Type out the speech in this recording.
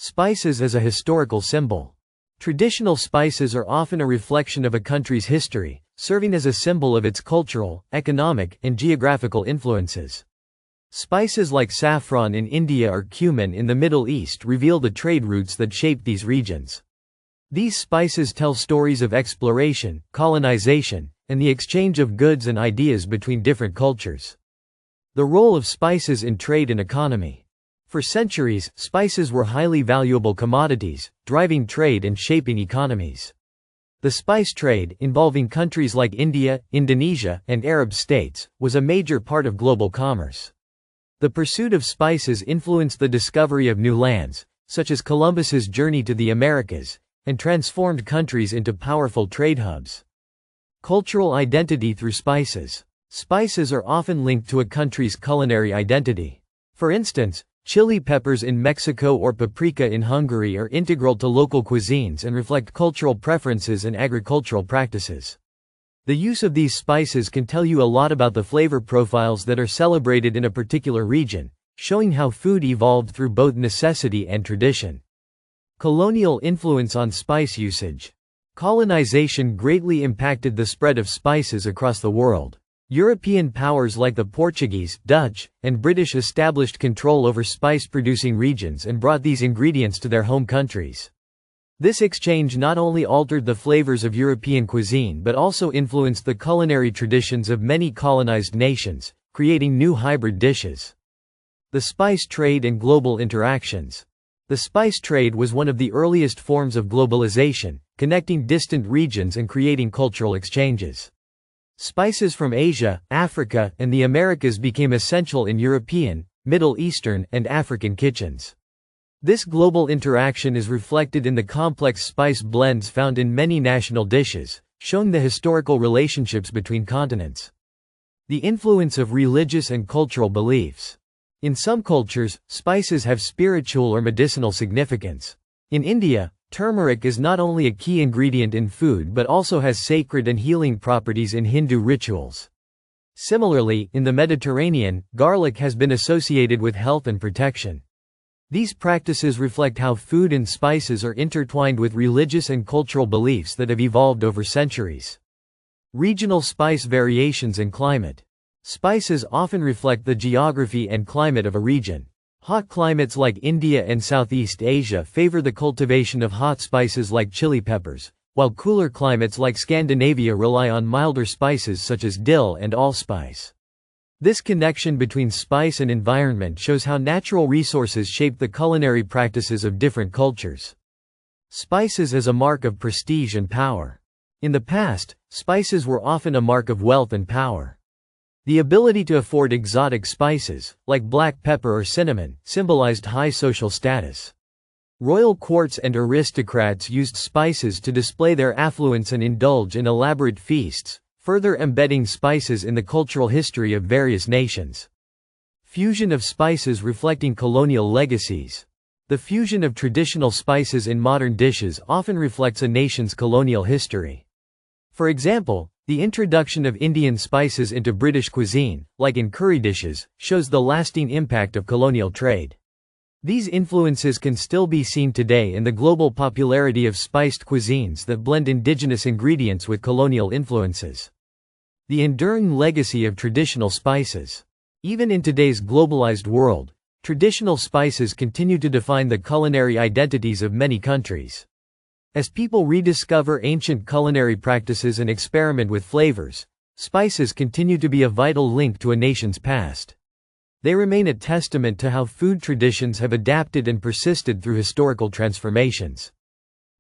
Spices as a historical symbol. Traditional spices are often a reflection of a country's history, serving as a symbol of its cultural, economic, and geographical influences. Spices like saffron in India or cumin in the Middle East reveal the trade routes that shaped these regions. These spices tell stories of exploration, colonization, and the exchange of goods and ideas between different cultures. The role of spices in trade and economy. For centuries, spices were highly valuable commodities, driving trade and shaping economies. The spice trade, involving countries like India, Indonesia, and Arab states, was a major part of global commerce. The pursuit of spices influenced the discovery of new lands, such as Columbus's journey to the Americas, and transformed countries into powerful trade hubs. Cultural identity through spices. Spices are often linked to a country's culinary identity. For instance, chili peppers in Mexico or paprika in Hungary are integral to local cuisines and reflect cultural preferences and agricultural practices. The use of these spices can tell you a lot about the flavor profiles that are celebrated in a particular region, showing how food evolved through both necessity and tradition. Colonial influence on spice usage. Colonization greatly impacted the spread of spices across the world. European powers like the Portuguese, Dutch, and British established control over spice-producing regions and brought these ingredients to their home countries. This exchange not only altered the flavors of European cuisine but also influenced the culinary traditions of many colonized nations, creating new hybrid dishes. The spice trade and global interactions. The spice trade was one of the earliest forms of globalization, connecting distant regions and creating cultural exchanges. Spices from Asia, Africa, and the Americas became essential in European, Middle Eastern, and African kitchens. This global interaction is reflected in the complex spice blends found in many national dishes, showing the historical relationships between continents. The influence of religious and cultural beliefs. In some cultures, spices have spiritual or medicinal significance. In India, turmeric is not only a key ingredient in food but also has sacred and healing properties in Hindu rituals. Similarly, in the Mediterranean, garlic has been associated with health and protection. These practices reflect how food and spices are intertwined with religious and cultural beliefs that have evolved over centuries. Regional spice variations and climate. Spices often reflect the geography and climate of a region. Hot climates like India and Southeast Asia favor the cultivation of hot spices like chili peppers, while cooler climates like Scandinavia rely on milder spices such as dill and allspice. This connection between spice and environment shows how natural resources shape the culinary practices of different cultures. Spices as a mark of prestige and power. In the past, spices were often a mark of wealth and power. The ability to afford exotic spices, like black pepper or cinnamon, symbolized high social status. Royal courts and aristocrats used spices to display their affluence and indulge in elaborate feasts, further embedding spices in the cultural history of various nations. Fusion of spices reflecting colonial legacies. The fusion of traditional spices in modern dishes often reflects a nation's colonial history. For example, the introduction of Indian spices into British cuisine, like in curry dishes, shows the lasting impact of colonial trade. These influences can still be seen today in the global popularity of spiced cuisines that blend indigenous ingredients with colonial influences. The enduring legacy of traditional spices. Even in today's globalized world, traditional spices continue to define the culinary identities of many countries. As people rediscover ancient culinary practices and experiment with flavors, spices continue to be a vital link to a nation's past. They remain a testament to how food traditions have adapted and persisted through historical transformations.